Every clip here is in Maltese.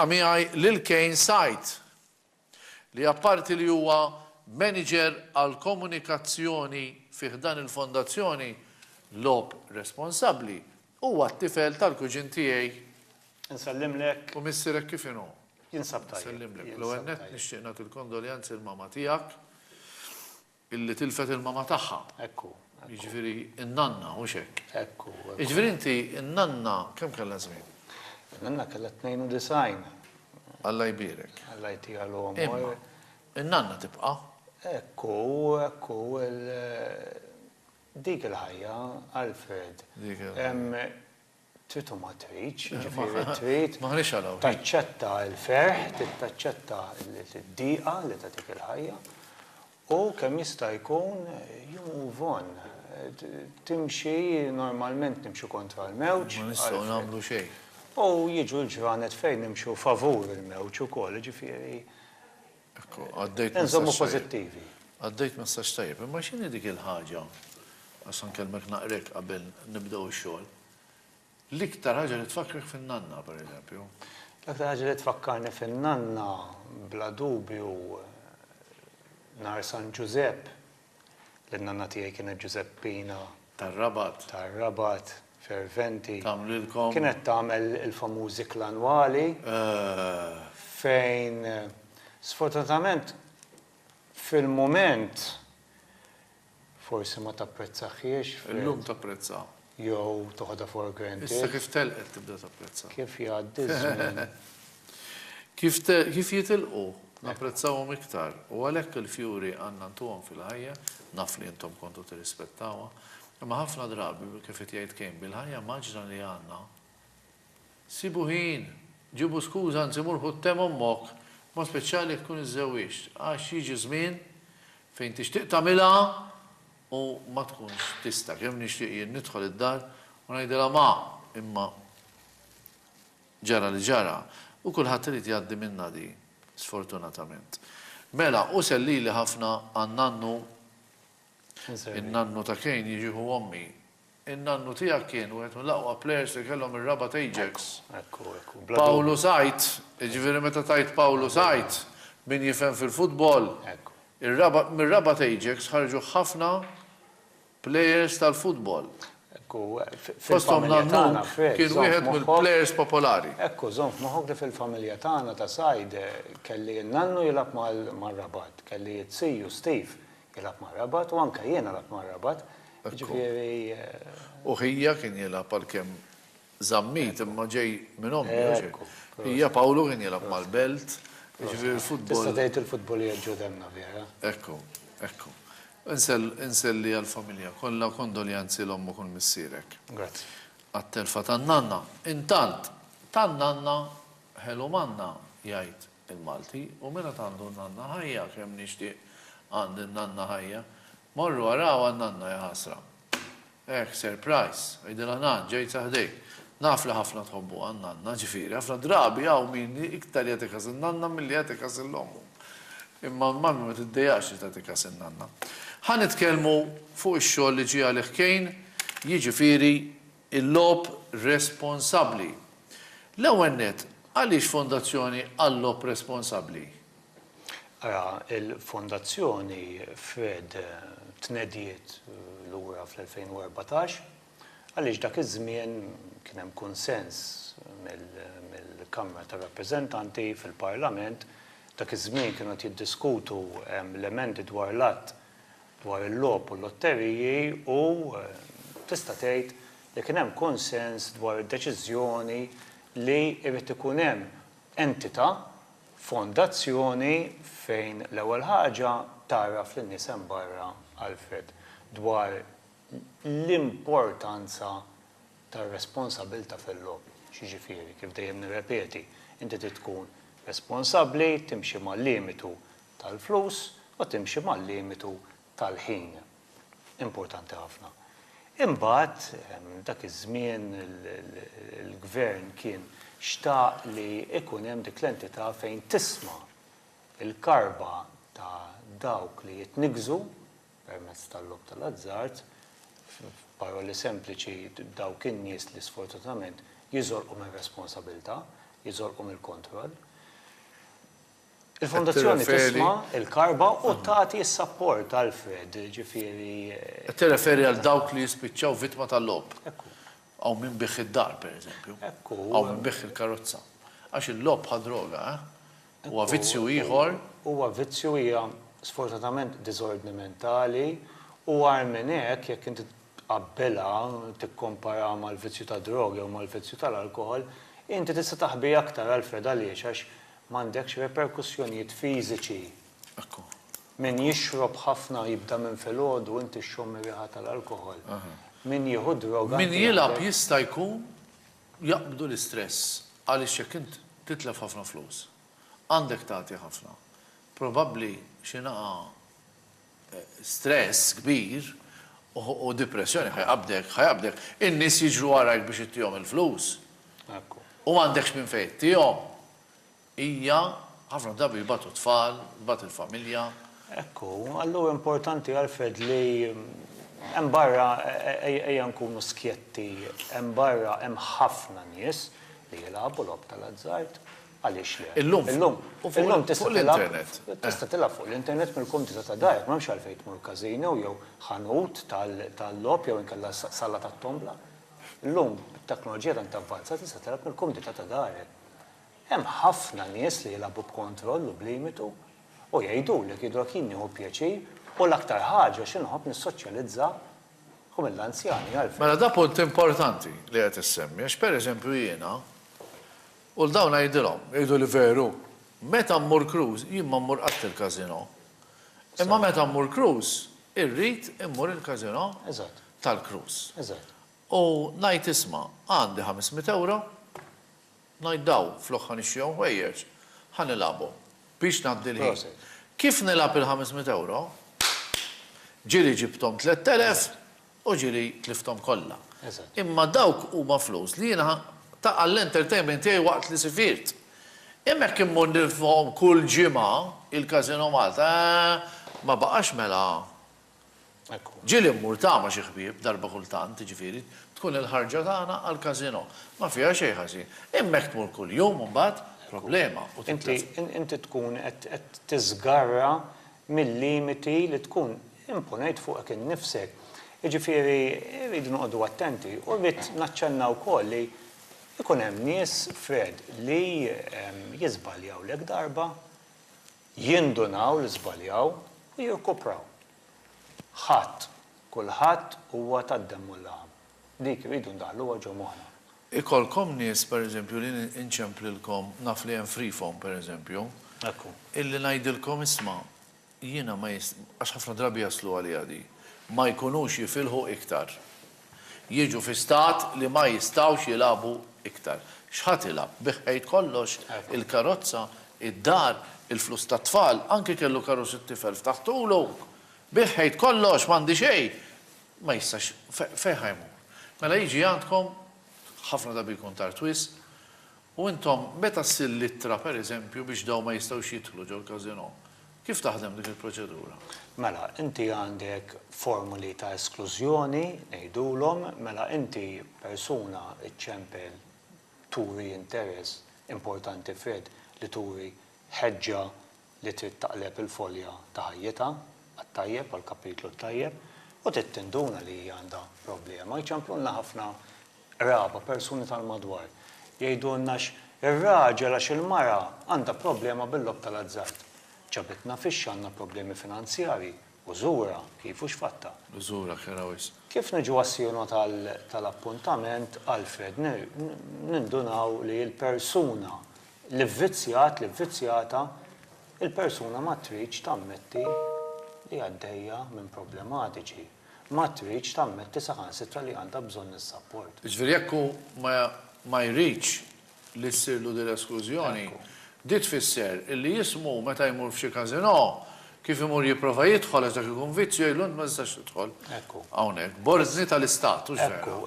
għamiħaj Lil-Kane Sajt li apparti li huwa manager għal komunikazzjoni fih dan il-fondazzjoni lob responsabbli huwa t-tifel tal-kuġin tiegħi. Insallimlek. U missierek kif inhu? Jinsab tajjeb. Insallimlek. L-ewwel nett nixtieq nagħti l-kondoljanzi l-mama tiegħek illi tilfet il-mama tagħha. Ekku. Jiġifieri in-nanna mhux hekk. Ekku. Jiġifieri inti in-nanna kemm kellha żmien? Nanna kellha 92. Alla jbierek. Alla jtija l-omor. Imma in-nanna tibqa'? Ekku, dik il-ħajja, Alfred. Tritu ma tridx, ġifieri trid. Maħniex għalaw. Taċċetta l-ferħ, taċċetta d-diqa li tagħtik il-ħajja. U kemm jista' jkun you move on. Timxi normalment nimxu kontra l-mewġ. Ma nistgħu nagħmlu xejn. U jiġu l-ġranet fejn nimxu favur il-mewġ ukoll, ġifieri. Nżommu pożittivi. Għaddejt messaġġ tajjeb, imma x'inhi dik il-ħaġa għax nkellmek naqrek qabel nibdew ix-xogħol. L-iktar ħaġa li tfakkrek fin-nanna pereżempju. L-aktar ħaġa li tfakkarni fin-nanna bla dubju nhar San Giuseppe. L-nanna tiegħi kienet Giuseppina. Tar-Rabat. Tar-Rabat, ferventi. Tagħmlilkom. Kienet tagħmel il-famużi klanwali. Fejn sfortunatament fil-moment forsi ma tapprezzaħiex. Illum tapprezza. Jew toħodha for granted. Issa kif telqet tibda tapprezza. Kif jgħaddi żmien. Kif jitilqu napprezzawhom iktar. U għalhekk il-fjuri għandna ntuhom fil-ħajja, naf li intom kontu tirrispettawha. Imma ħafna drabi kif qed jgħid kien bil-ħajja maġra li għandna. Sibu ħin, ġibu skuża anzi murħu t-tem ommok, ma speċjali tkun iżżewwiex. Għax jiġi żmien fejn tixtieq tagħmilha u ma tkunx tista' kemm nixtieq jien nidħol id-dar u ngħidilha ma imma ġara li ġara u kulħadd irid jgħaddi minnha di sfortunatament. Mela u sellili ħafna għan-nannu in-nannu ta' Kane jiġiħu ommi. In-nannu tiegħek kien wieħed mill-aqwa players li kellhom ir-Rabat Ajax. Pawlu Sajt, jiġifieri meta tajt Pawlu Sajt min jifhem fil-futbol. Mir-Rabat Ajax ħarġu ħafna players tal-futbol. Fosthom nannu kien wieħed mill-players popolari. Ekku, żomm f'moħħok li fil-familja tagħna ta' Sajd kelli n-nannu jilgħab mar-Rabat, kelli tziju Steve jilgħab mar-Rabat u anke jien nilgħab mar-Rabat. Ġifieri. U ħija kien jilgħab għalkemm żammit imma ġej minn ommi. Hija Pawlu kien jilgħab mal-Belt. Ġifieri l-futbol. Tista' tgħid il-futbol jerġgħu demna vera. Ekku. Inselli għal-familja, kollha kondoljanzi l-ommu kun missierek. Grazzi. Għat-telfa tan-nanna. Intant, tan-nanna ħelu manna jgħid il-Malti u mela għandu n-nanna ħajja kemm nixtieq għandi n-nanna ħajja. Morru għaraw għan-nanna jaħasra. Surprise, għidila nan, ġejt saħdejk. Naf li ħafna tħobbu għan-nanna ġifieri, ħafna drabi għaw min iktar jagħtikas in-nanna milli jagħtikas l-ommu. Imma mamma ma tiddejjax li tagħtikas in-nanna. Ħanitkellmu fuq ix-xogħol li ġie għalih Kane, jiġifieri il-lob responsabbli. L-ewwel nett, għaliex fondazzjoni għall-lob responsabbli? Il-fondazzjoni Fred tnediet lura fl-2014 għaliex dak iż-żmien kien hemm konsens mill-Kamra tar-Rappreżentanti fil-Parlament dak iż-żmien kienu qed jiddiskutu elementi dwar l-att dwar il-lob u l-lotteriji u tista' tgħid li kien hemm konsens dwar id-deċiżjoni li jrid ikun hemm entità fondazzjoni fejn l-ewwel ħaġa taraf lin-nies hemm barra Alfred dwar l-importanza tar-responsabbilta fil-lob. Xiġifieri kif dejjem nirrepeti, inti trid tkun responsabbli, timxi mal-limitu tal-flus u timxi mal-limitu tal-ħin. Importanti ħafna. Imbagħad dak iż-żmien il-gvern kien xtaq li ikun hemm dik l-entità fejn tisma' il-karba ta' dawk li jitnigżu permezz tal-lob tal-azzard, paroli sempliċi dawk in-nies li sfortunatament jiżolqu minn responsabilità, jiżolqu mill-kontroll. Il-fondazzjoni tisma' il-karba u tagħti s-support Alfred, ġifieri. Tirreferi għal dawk li jispiċċaw vittma tal-lob. Aw minn biħ id-dar, pereżempju. Aw minn biħ il-karozza. Għax il-lob ħad droga, huwa vizzju ieħor. Huwa vizzju hija sfortunatament diżordni mentali u għal minn hekk jekk inti tqabbelha tikkompara mal-vizzju ta' droga u mal-vizzju tal-alkohol, inti tista' taħbi aktar Alfred għaliex għax m'għandekx reperkussjonijiet fiżiċi. Min jixrob ħafna jibda minn filgħodu inti xxommi riħa tal-alkohol. Min jieħu droga. Min jilab jista' jkun jaqbdu l-istress għaliex jekk int titlef ħafna flus. Għandek tagħti ħafna. Probabbli xinaqa stress kbir u depressjoni ħajqabdek. In-nies jiġru warajk biex ittihom il-flus. U m'għandekx minn fejn ittihom. Hija ħafna drabi jbatu tfal, jbatu l-familja. Ekku, allura importanti Alfred li hemm barra ejja nkunu skjetti, hemm barra hemm ħafna nies li jilagħbu lob tal-azzard għaliex le. Illum tista' tilab fuq l-internet mill-kumdita ta' darek, m'hemmx għalfejn tmur każino jew ħanut tal-lob jew inkella salla tat-tombla. Illum it-teknoloġija tant avvanzat tista' tilab mill-kumdita ta' darek. Hemm ħafna nies li jilagħbu b'kontroll u b'limitu u jgħidulek jidrok jien nieħu pjaċir u l-aktar ħaġa x'inħobb nissoċjalizza u mill-anzjani Alfred. Mela da punt importanti li qed issemmi, għax pereżempju jiena u l-dawn ngħidilhom, jgħidu li veru, meta mmur cruise jien ma mmur qatt il-każino. Imma meta mmur cruise irrid immur il-każino tal-cruise. U ngħid isma' għandi 500 euro, ngħid daw fl-oħħ ħanixxihom ħwejjeġ ħanilagħbu biex ngħaddi l-ħin. Kif nilab il-500 euro? Ġieli ġibthom 3000 u ġieli tlifthom kollha. Imma dawk huma flus li jiena ta' għall-entertainment tiegħi waqt li sifirt. Hemmhekk immur nilfhom kull ġimgħa il-Casino Malta ma baqax mela. Ġieli mmur tagħma xi ħbieb darba kultant, jiġifieri tkun il-ħarġa tagħna għall-Casino. Ma fiha xejn ħażin. Hemmhekk tmur kuljum imbagħad problema. Inti tkun qed tiżgarra mill-limiti li tkun imponejt fuqek innifsek. Jiġifieri rridu noqogħdu attenti u rrid naċċenna wkoll li ikun hemm nies Fred li jiżbaljaw lek darba, jindunaw li żbaljaw u jirkupraw. Kulħadd huwa tad-demm u l-laħam. Dik iridu ndaħluha ġo moħħna. Ikolkom nies pereżempju li inċemplilkom naf li hemm freeform pereżempju. Illi ngħidilkom isma' jiena ma għax ħafna drabi jaslu għalija di, ma jkunux jifilħu iktar. Jiġu fi stat li ma jistgħux jilagħbu iktar. X'ħadd ilab? Biħħejt kollox, il-karozza, id-dar, il-flus tat-tfal, anke kellu karozza t-tifel ftaħtulu. Biħħejt kollox m'għandi xejn. Ma jistax fejn ħajmur. Mela jiġi għandkom ħafna drabi jkun tar twist u intom meta ssir littra pereżempju biex daw ma jistgħux jidħlu ġew il-Casino. Kif taħdem dik il-proċedura? Mela, inti għandek formuli ta' esklużjoni, ngħidulhom, mela inti persuna iċċempel turi interess importanti Fred li turi ħeġġa li trid taqleb il-folja ta' ħajjita għat-tajjeb għall-kapitlu tajjeb u trid tinduna li għandha problema. Jċemplulna ħafna raba persuni tal-madwar. Jgħidulna ir-raġel għax il-mara għandha problema bil-lob tal-azzard. ċabitna fix għandna problemi finanzjari, użura, kif u x'fatta. Użura, kierawis. Kif niġu għassjonu tal-appuntament, Alfred, nindunaw li l-persuna, l-vizzjata, il-persuna ma tridx tammetti li għaddejja minn problematiċi. Ma tridx tammetti saħansitra li għandha bżonn is-support. Ġifieri jekk ma jridx li ssirlu dil-esklużjoni, dit fisser illi jismu meta jmur f'xi Casino kif imur jipprova jidħol għax dak ikun vizzju jgħidu ma tistax tidħol. Hawnhekk, borzni tal-istat,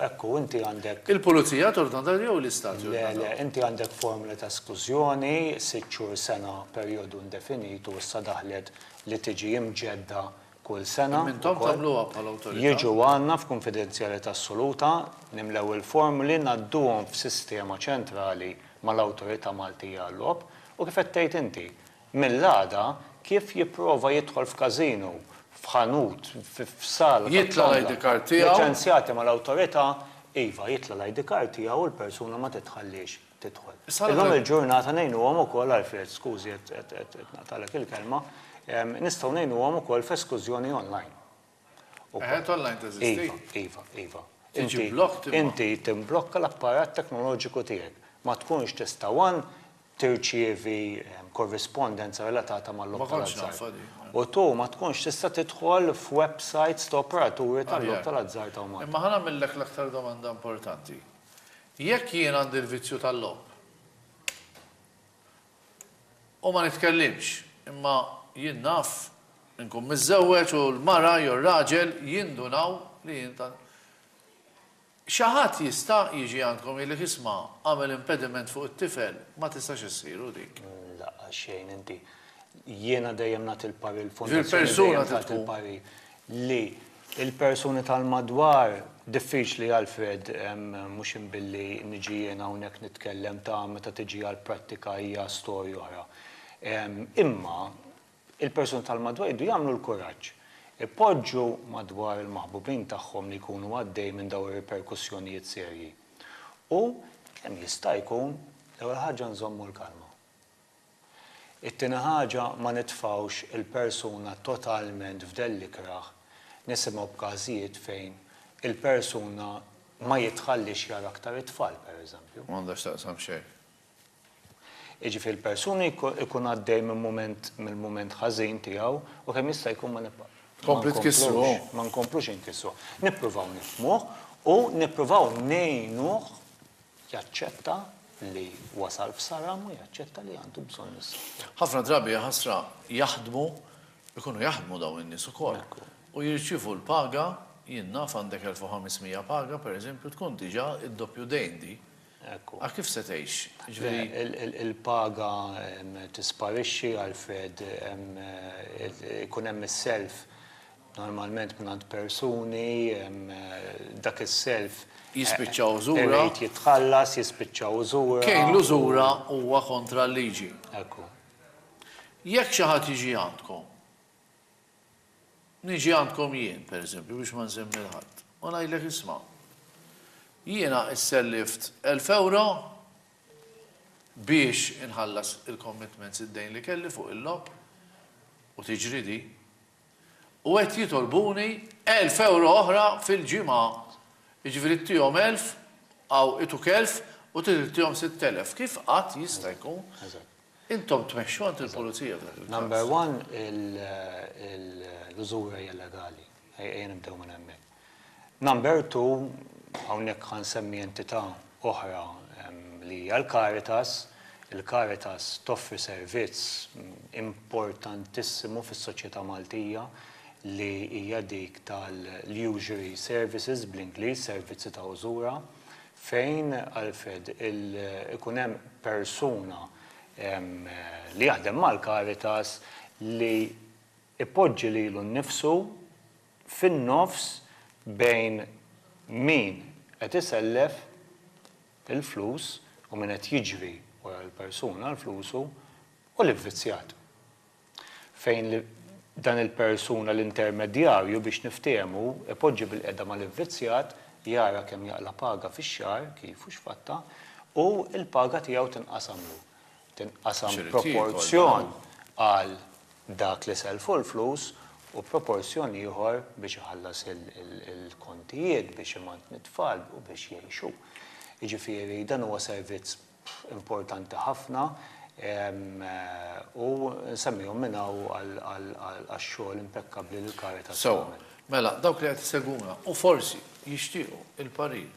Ekku, inti għandek. Il-pulizija tortanda jew l-istat? Le, inti għandek formula ta' esklużjoni, 6 xhur sena perjodu indefinitu, issa daħlet li tiġi imġedda kull sena. Intom tagħmluha bħall-awtorità. Jiġu għandna f'konfidenzjalità assoluta, nimlew il-formuli ngħadduhom f'sistema ċentrali mal-awtorità Maltija għall-lob u kif qed tgħid inti, mill-għada kif jipprova jidħol f'każino, f'ħanut, f'sala. Jitla l-ID card tiegħu. Liċenzjati mal-awtorità, iva jitla l-ID card tiegħu u l-persuna ma titħallix tidħol. Illum il-ġurnata ngħinuhom ukoll Alfred, skużi qed nagħtalek il-kelma, nistgħu ngħinuhom ukoll f'eskużjoni online. Online teżisti? Iva. Inti timblokka l-apparat teknoloġiku tiegħek. Ma tkunx tista' tirċievi korrispondenza relatata mal-lob tal-azzar. U tu ma tkunx tista' tidħol f'websites ta' operaturi tal-lob tal-azzar ta' Malta. Imma ħana millek l-aktar domanda importanti. Jekk jien għandi l-vizzju tal-lob u ma nitkellimx, imma jien naf nkun miżżewweġ u l-mara jew raġel jindunaw li jien xi ħadd jista' jiġi għandkom jgħidlek isma' għamel impediment fuq it-tifel ma tistax issiru dik. Laqgħa xejn inti. Jiena dejjem nagħti il-pari Il-persuna il-pari li il-persuni tal-madwar diffiċli Alfred mhux inbilli niġi jiena hawnhekk nitkellem ta' meta tiġi għall-prattika hija storja oħra. Imma il-persuni tal-madwar jdu jagħmlu l-kuraġġ. Ipoġġu madwar il-maħbubin tagħhom li jkunu għaddej minn dawn ir-reperkussjonijiet serji. U kemm jista' jkun l-ewwel ħaġa nżommu l-kalma. It-tieni ħaġa ma nitfgħux il-persuna totalment f'delli kraħ nisimgħu b'każijiet fejn il-persuna ma jitħallix jara aktar it-tfal pereżempju. M'għandax taqsam xejn. Jiġifieri il-persuni jkun għaddej mill-mument ħażin tiegħu u kemm jista' jkun ma nibqa' Kompli tkissru. Ma nkomplux inkissru. Nippruvaw nifhmuh u nippruvaw ngħinuh jaċċetta li wasal f'saram u jaċċetta li għandu bżonn issa. Ħafna drabi ħasra jaħdmu, ikunu jaħdmu dawn in-nies ukoll. U jirċievu l-paga, jien naf għandek 1500 paga, pereżempju, tkun diġà id-doppju dejn di. Għal kif se tgħix? Il-paga tisparixxi Alfred, ikun hemm is-self normalment minn persuni, dak is-self jispiċċa użura. Irid jitħallas, jispiċċa użura. Kejn l-użura huwa kontra l-liġi. Ekku. Jekk xi ħadd jiġi għandkom, niġi għandkom jien, pereżempju, biex ma nsemmi l-ħadd, u ngħidlek isma' jiena issellift 1000 euro biex inħallas il-commitments id-dejn li kelli fuq il-lob u tiġri di. U qed jitolbuni 1000 euro oħra fil-ġimgħa. Jiġifieri tihom 1000 aw ituk 1000 u tritihom 6000. Kif qatt jista' jkun? Intom tmexxu għand il-pulizija. Number one, l-użura hija legali. Ejja nibdew minn hemmhekk. Number two, hawnhekk ħansemmi entità oħra li hija l-Caritas. Il-Caritas toffri servizz importantissimu fis-soċjetà Maltija li hija dik tal-usury services bl-Ingliż, servizzi ta' użura, fejn Alfred ikun hemm persuna li jaħdem mal-Caritas li ipoġġi lilu nnifsu fin-nofs bejn min qed isellef il-flus u min qed jiġri wara l-persuna l-flusu u l-ivvizzjat. Fejn dan il-persuna l-intermedjarju biex niftehmu ipoġġi bil-qeda mal-ivvizzjat jara kemm jaqla paga fix-xahar kif u x'fatta u l-paga tiegħu tinqasamlu. Tinqasam proporzjon għal dak li selfu l-flus u proporzjon ieħor biex iħallas il-kontijiet biex imant nitfal u biex jgħixu. Jiġifieri dan huwa servizz importanti ħafna u nsemmihom minn hawn għax-xogħol impeccabbli li l-Caritas tagħmel. Mela, dawk li qed isegwuna u forsi jixtiequ il-parir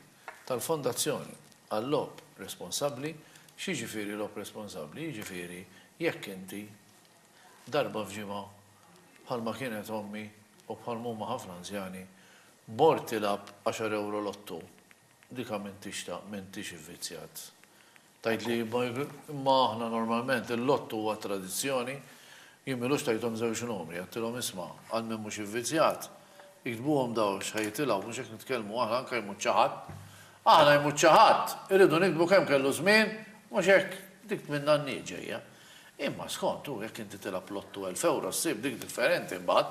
tal-Fondazzjoni għall-lob responsabbli, x'jiġifieri lob responsabbli? Jiġifieri jekk inti darba f'ġimgħa bħalma kienet ommi u bħalma huma ħafna anzjani mort tilab 10 euro lottu, dika m'intix ivvizzjat. Tajt li imma aħna normalment il-lottu huwa tradizzjoni, jimmilux tajtom żewġ numri, għattilhom isma' għal min mhux ivvizzjat, jiktbuhom daw x'ħajtilgħu mhux hekk nitkellmu aħna anke jmut xi ħadd. Aħna jmut xi ħadd, irridu nikbu kemm kellu żmien Mhux hekk dik minna n-nieġejja. Imma skontu, jekk inti tilab lottu 1000 euro, ssib dik differenti mbagħad.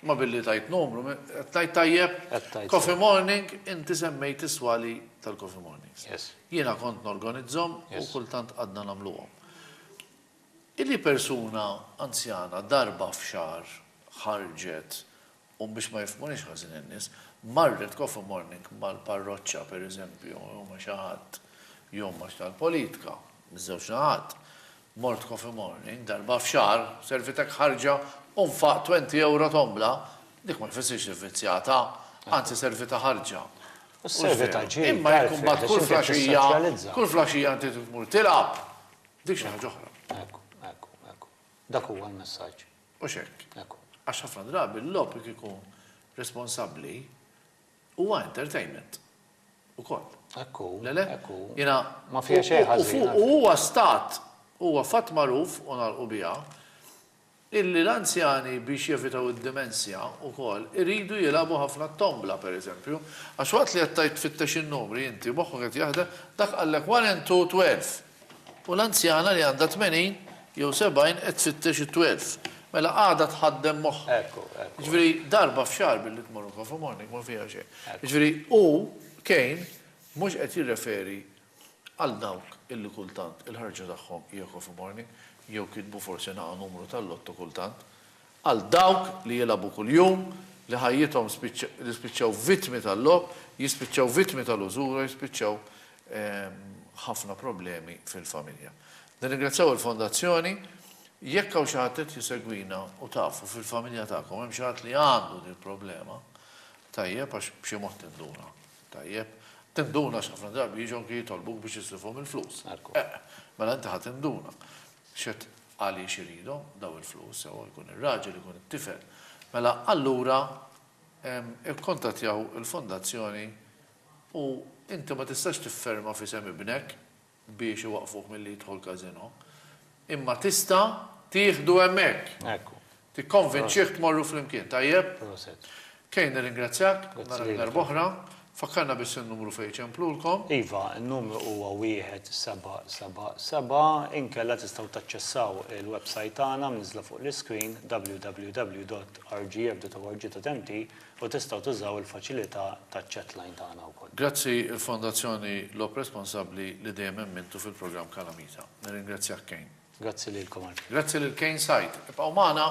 Ma billi tajt numru, tajt tajjeb, coffee morning, inti semmejt iswali tal-coffee mornings. Jiena kont norganizzom u kultant għadna namluhom. Illi persuna anzjana darba f'xar ħarġet u biex ma jifmunix ħażin in-nies, marret coffee morning mal-parroċċa per eżempju, jew ma xi ħadd, jew ma tal-politika, miż-żewġ naħat. Mort coffee morning, darba f'xar, servitek ħarġa unfaq 20 euro tombla, dik ma jfessirx il-vizzjata, anzi servita ħarġa. Servita ġej. Imma jkun bad kull flaxija inti tmur tilab, dik xi ħaġa oħra. Ekku. Dak huwa l-messaġġ. U xekk. Għax ħafna drabi l-logħob ikun responsabbli huwa entertainment ukoll. Ekku. Jiena ma fiha xejn ħażin. Huwa stat, huwa fatt magħruf u nagħlqu biha illi l-anzjani biex jevitaw id-demenzja ukoll iridu jilagħbu ħafna tombla pereżempju, għax waqt li qed tajt tfittex in-numri inti moħħok qed jaħdem dak qallek 1 2 12. U l-anzjana li għandha 80 jew 70 qed tfittex it-12. Mela għada tħaddem moħħ. Ġifieri darba f'xahar billi tmorru coffee morning ma fiha xejn. Ġifieri Kane mhux qed jirreferi għal dawk illi kultant il-ħarġa tagħhom hija coffee morning, jew kitbu forsi naqa' numru tal-lotto kultant, għal dawk li jilagħbu kuljum li ħajjithom jispiċċaw vittmi tal-logħob, jispiċċaw vittmi tal-użura, jispiċċaw ħafna problemi fil-familja. Nirringrazzjaw il-Fondazzjoni, jekk hawn xi ħadd qed jisegwina u tafu fil-familja tagħkom hemm xi ħadd li għandu din il-problema, tajjeb għax b'xi mod tinduna. Tajjeb, tinduna x'ħafna drabi jiġu anke jitolbuk biex jisrifhom il-flus. Mela inti ħadd tinduna. Xed għaliex iridu daw il-flus, jew jkun ir-raġel, jkun it-tifel. Mela allura ikkontattjaw il-fondazzjoni u inti ma tistax tifferma f'isem ibnek biex iwaqfuk milli jidħol każino. Imma tista' tieħdu hemmhekk. Tikkonvinċih tmorru flimkien, tajjeb? Kejn nirringrazzjak, nara oħra. Fakkarna biss il-numru fejn ċemplulkom. Iva, il-numru huwa 1777, inkella tistgħu taċċessaw il-website tagħna mniżla fuq l-iskrin www.rgf.org.mt u tistgħu tużaw il-faċilità taċ-chatline tagħna wkoll. Grazzi il-Fondazzjoni Logħob Responsabbli li dejjem emmintu fil-programm Kalamita. Nirringrazzjak Kejn. Grazzi lilkom. Grazzi lil Kejn Sajt. Ibqgħu magħna.